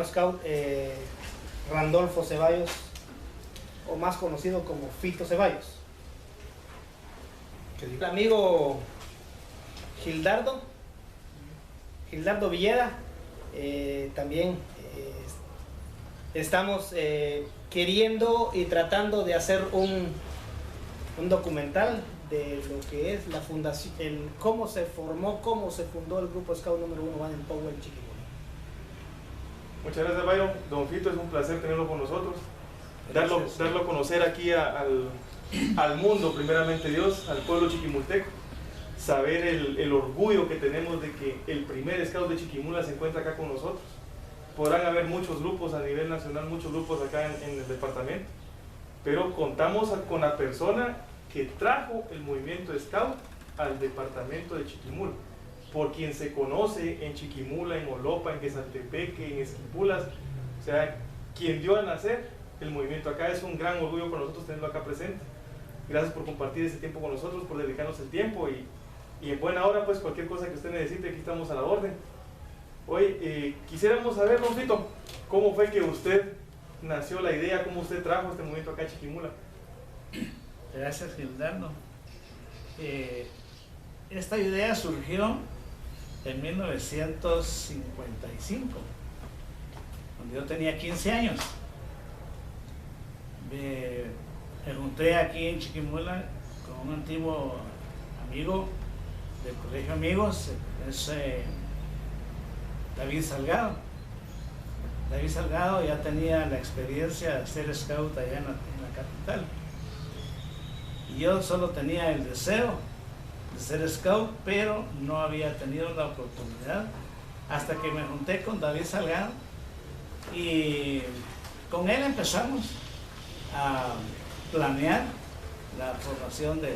scout Randolfo Ceballos, o más conocido como Fito Ceballos. El amigo Gildardo Villeda, también estamos queriendo y tratando de hacer un documental de lo que es la fundación, cómo se formó, cómo se fundó el grupo Scout número 1 Baden-Powell Chiquimula. Muchas gracias, Byron. Don Fito, es un placer tenerlo con nosotros. Darlo a conocer aquí al mundo, primeramente Dios, al pueblo chiquimulteco. Saber el orgullo que tenemos de que el primer Scout de Chiquimula se encuentra acá con nosotros. Podrán haber muchos grupos a nivel nacional, muchos grupos acá en el departamento, pero contamos con la persona que trajo el movimiento Scout al departamento de Chiquimula, por quien se conoce en Chiquimula, en Olopa, en Quesaltepeque, en Esquipulas, o sea, quien dio a nacer el movimiento acá. Es un gran orgullo para nosotros tenerlo acá presente. Gracias por compartir este tiempo con nosotros, por dedicarnos el tiempo y en buena hora, pues cualquier cosa que usted necesite, aquí estamos a la orden. Hoy quisiéramos saber, don Fito, cómo fue que usted nació la idea, cómo usted trajo este movimiento acá en Chiquimula. Gracias, Gildardo. Esta idea surgió en 1955, cuando yo tenía 15 años. Me junté aquí en Chiquimula con un antiguo amigo del colegio Amigos, es David Salgado. David Salgado ya tenía la experiencia de ser scout allá en la capital. Y yo solo tenía el deseo de ser scout, pero no había tenido la oportunidad hasta que me junté con David Salgado y con él empezamos a planear la formación del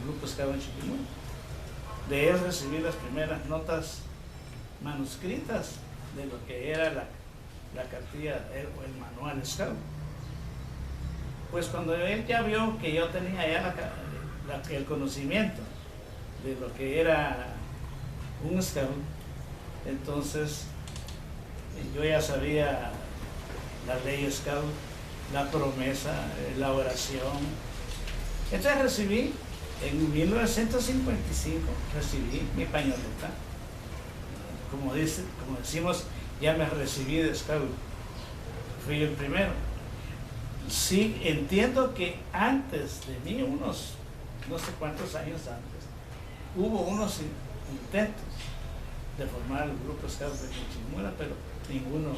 grupo Scout en Chiquimula. De él recibí las primeras notas manuscritas de lo que era la cartilla o el manual Scout. Pues cuando él ya vio que yo tenía ya el conocimiento de lo que era un Scout, entonces yo ya sabía la ley Scout, la promesa, la oración. Entonces recibí, en 1955, recibí mi pañoleta. Como decimos, ya me recibí de Scout. Fui el primero. Sí, entiendo que antes de mí, unos no sé cuántos años antes, hubo unos intentos de formar el grupo Scout de Chiquimula, pero ninguno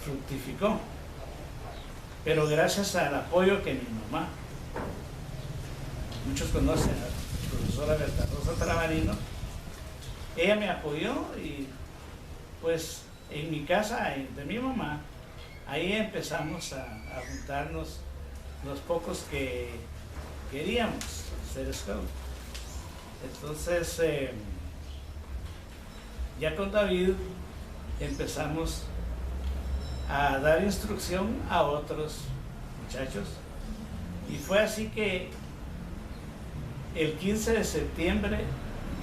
fructificó. Pero gracias al apoyo que mi mamá, muchos conocen a la profesora Berta Rosa Tramarino, ella me apoyó y pues en mi casa de mi mamá, ahí empezamos a juntarnos los pocos que queríamos ser scout. Entonces ya con David empezamos a dar instrucción a otros muchachos y fue así que el 15 de septiembre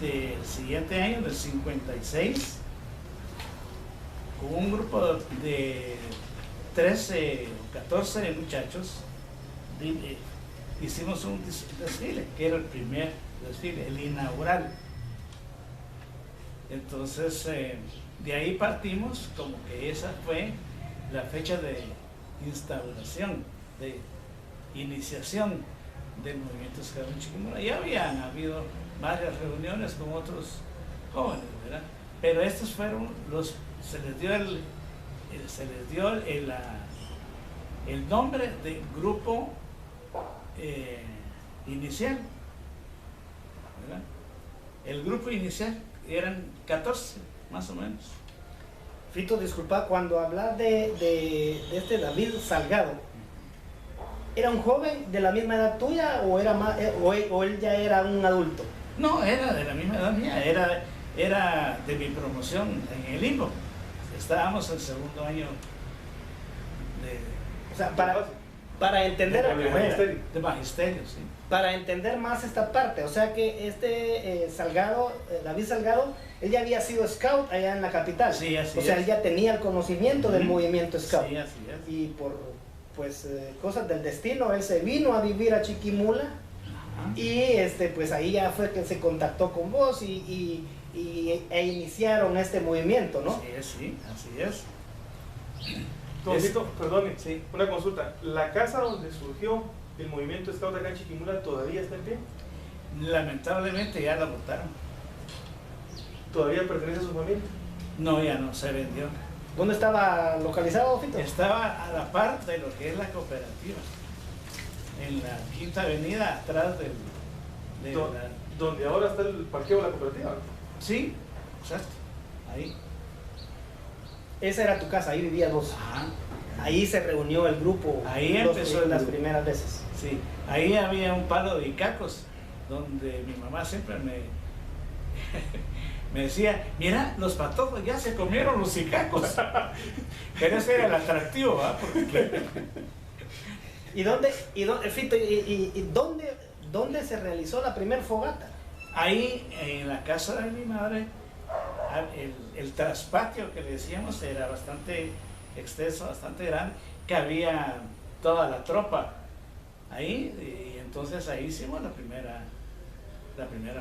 del siguiente año, del 56, con un grupo de 13 o 14 muchachos, hicimos un desfile, que era el primer desfile, el inaugural. Entonces, de ahí partimos, como que esa fue la fecha de instauración, de iniciación del movimiento Scout en Chiquimula. Ya habían habido varias reuniones con otros jóvenes, ¿verdad? Pero estos fueron se les dio el nombre de grupo inicial, ¿verdad? El grupo inicial eran 14, más o menos. Fito, disculpa, cuando hablas de este David Salgado, ¿era un joven de la misma edad tuya o era más, o él ya era un adulto? No, era de la misma edad mía, era de mi promoción en el Limbo. Estábamos en segundo año O sea, Para entender, de magisterio, sí. Para entender más esta parte, o sea que Salgado, David Salgado, él ya había sido scout allá en la capital. Sí, así o sea, es. él ya tenía el conocimiento del movimiento scout. Sí, así es. Y por cosas del destino, él se vino a vivir a Chiquimula. Ajá. Y pues ahí ya fue que se contactó con vos e iniciaron este movimiento, ¿no? Sí, así es. Don Vito, perdone, Sí. una consulta. ¿La casa donde surgió el movimiento Scout acá en Chiquimula todavía está en pie? Lamentablemente ya la botaron. ¿Todavía pertenece a su familia? No, ya no, se vendió. ¿Dónde estaba localizado, Fito? Estaba a la par de lo que es la cooperativa, en la Quinta Avenida, atrás de Donde ahora está el parqueo de la cooperativa. Sí, exacto, ahí. Esa era tu casa, ahí vivías vos. Ajá. Ahí se reunió el grupo. Ahí empezó las el grupo. primeras veces. Sí, ahí había un palo de icacos, donde mi mamá siempre me decía, mira, los patojos ya se comieron los icacos. Pero ese era el atractivo, ¿va? Porque... Fito, ¿dónde se realizó la primer fogata? Ahí, en la casa de mi madre, el traspatio que le decíamos era bastante extenso, bastante grande, que había toda la tropa ahí, y entonces ahí hicimos la primera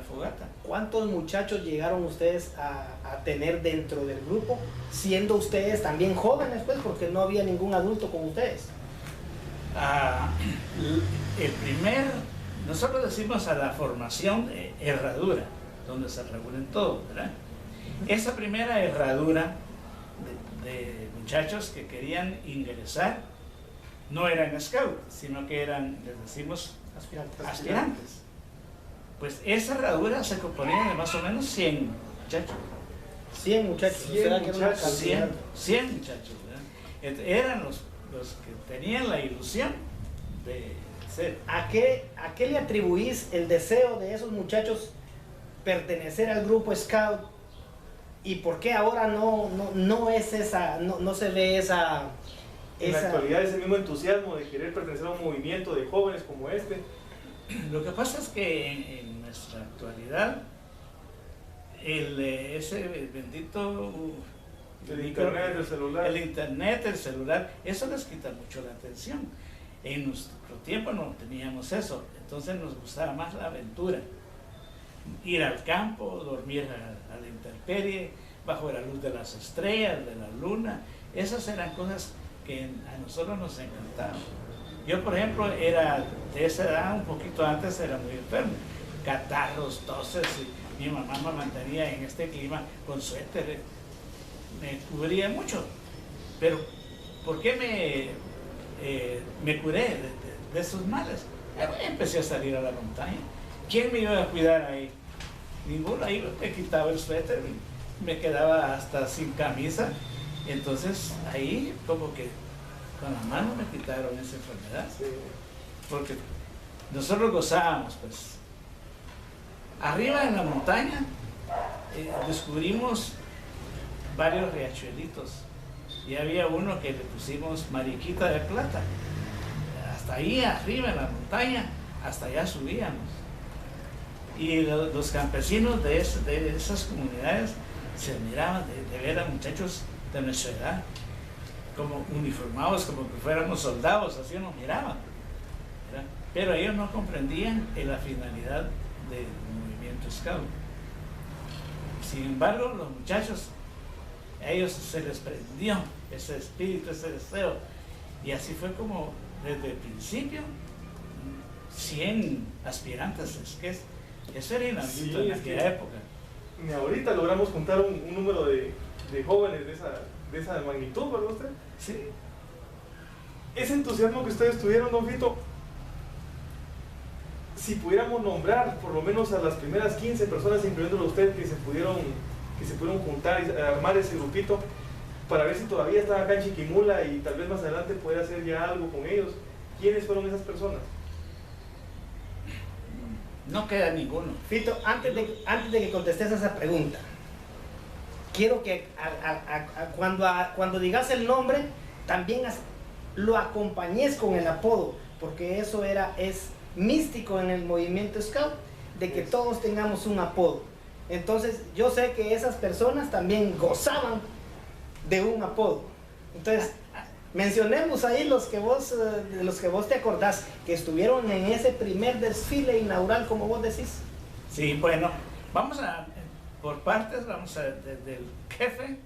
fogata. ¿Cuántos muchachos llegaron ustedes a tener dentro del grupo, siendo ustedes también jóvenes, pues, porque no había ningún adulto con ustedes? Nosotros decimos a la formación herradura, donde se reúnen todos, ¿verdad? Esa primera herradura de muchachos que querían ingresar no eran scouts, sino que eran, les decimos, aspirantes. Pues esa herradura se componía de más o menos 100 muchachos. 100 muchachos. 100 muchachos. 100 muchachos, ¿verdad? Eran los que tenían la ilusión de ser. ¿A qué le atribuís el deseo de esos muchachos pertenecer al grupo Scout? ¿Y por qué ahora no es esa, no se ve esa... En la actualidad ese mismo entusiasmo de querer pertenecer a un movimiento de jóvenes como este? Lo que pasa es que en nuestra actualidad ese bendito El internet, el celular, eso les quita mucho la atención. En nuestro tiempo no teníamos eso, entonces nos gustaba más la aventura. Ir al campo, dormir a la intemperie, bajo la luz de las estrellas, de la luna. Esas eran cosas que a nosotros nos encantaban. Yo, por ejemplo, era de esa edad, un poquito antes era muy enfermo. Catarros, toses, y mi mamá me mantenía en este clima con suéter. Me cubría mucho. Pero, ¿por qué me curé de esos males? Empecé a salir a la montaña. ¿Quién me iba a cuidar ahí? Ninguno. Ahí me quitaba el suéter, me quedaba hasta sin camisa. Entonces ahí como que con la mano me quitaron esa enfermedad. Sí. Porque nosotros gozábamos, pues. Arriba en la montaña descubrimos varios riachuelitos. Y había uno que le pusimos Mariquita de Plata. Hasta ahí arriba en la montaña, hasta allá subíamos. Y los campesinos de esas comunidades se admiraban de ver a muchachos de nuestra edad, como uniformados, como que fuéramos soldados, así nos miraban, ¿verdad? Pero ellos no comprendían la finalidad del movimiento Scout. Sin embargo, los muchachos, a ellos se les prendió ese espíritu, ese deseo, y así fue como desde el principio 100 aspirantes. Es que eso era inaudito en aquella época. Ni ahorita logramos juntar un número de jóvenes de esa magnitud, ¿verdad usted? Sí. Ese entusiasmo que ustedes tuvieron, don Vito, si pudiéramos nombrar por lo menos a las primeras 15 personas, incluyéndolo a usted, que se pudieron juntar y armar ese grupito, para ver si todavía están acá en Chiquimula y tal vez más adelante poder hacer ya algo con ellos. ¿Quiénes fueron esas personas? No queda ninguno. Fito, antes de que contestes esa pregunta, quiero que cuando digas el nombre, también lo acompañes con el apodo, porque eso es místico en el movimiento Scout, de que todos tengamos un apodo. Entonces yo sé que esas personas también gozaban de un apodo. Entonces mencionemos ahí de los que vos te acordás, que estuvieron en ese primer desfile inaugural, como vos decís. Sí, bueno, vamos por partes, desde el jefe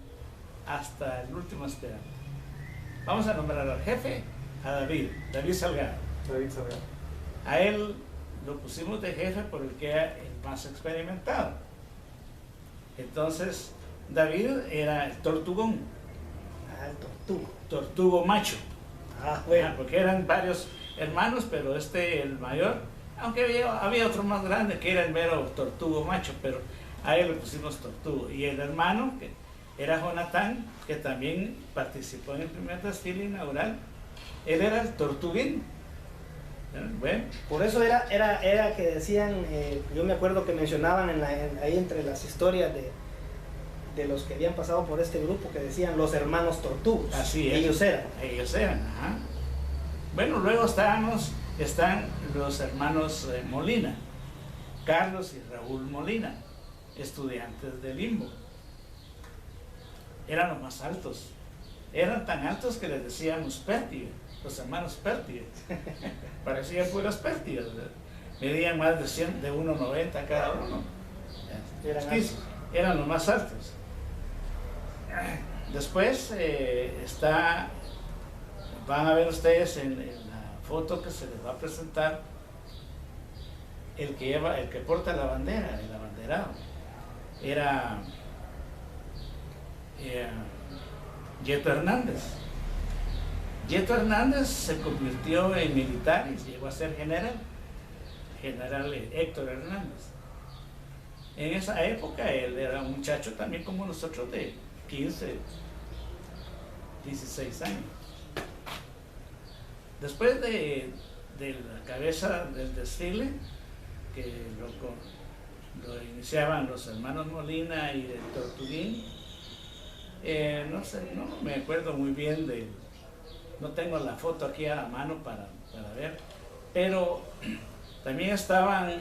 hasta el último aspirante. Vamos a nombrar al jefe, a David Salgado. David Salgado. A él lo pusimos de jefe porque era el más experimentado. Entonces, David era el tortugón. Ah, el tortugo. Tortugo macho. Ah, bueno. Porque eran varios hermanos, pero el mayor, aunque había otro más grande que era el mero tortugo macho, pero a él le pusimos tortugo. Y el hermano, que era Jonathan, que también participó en el primer desfile inaugural, él era el tortuguín. Bueno. Por eso era que decían, yo me acuerdo que mencionaban ahí entre las historias de los que habían pasado por este grupo, que decían los hermanos tortugos. Así es. Ellos eran, ajá. Bueno, luego están los hermanos Molina, Carlos y Raúl Molina, estudiantes de Limbo. Eran los más altos. Eran tan altos que les decíamos pértigas, los hermanos pértigas. Parecían puras pértigas, ¿verdad? Medían más de 1,90 cada uno. Eran los más altos. Después van a ver ustedes en la foto que se les va a presentar el que porta la bandera, el abanderado. Era Yeto Hernández. Yeto Hernández se convirtió en militar y llegó a ser general Héctor Hernández. En esa época él era un muchacho también como nosotros de 15, 16 años. Después de la cabeza del desfile, que lo iniciaban los hermanos Molina y el Tortuguín, no sé, no me acuerdo muy bien no tengo la foto aquí a la mano para ver, pero también estaban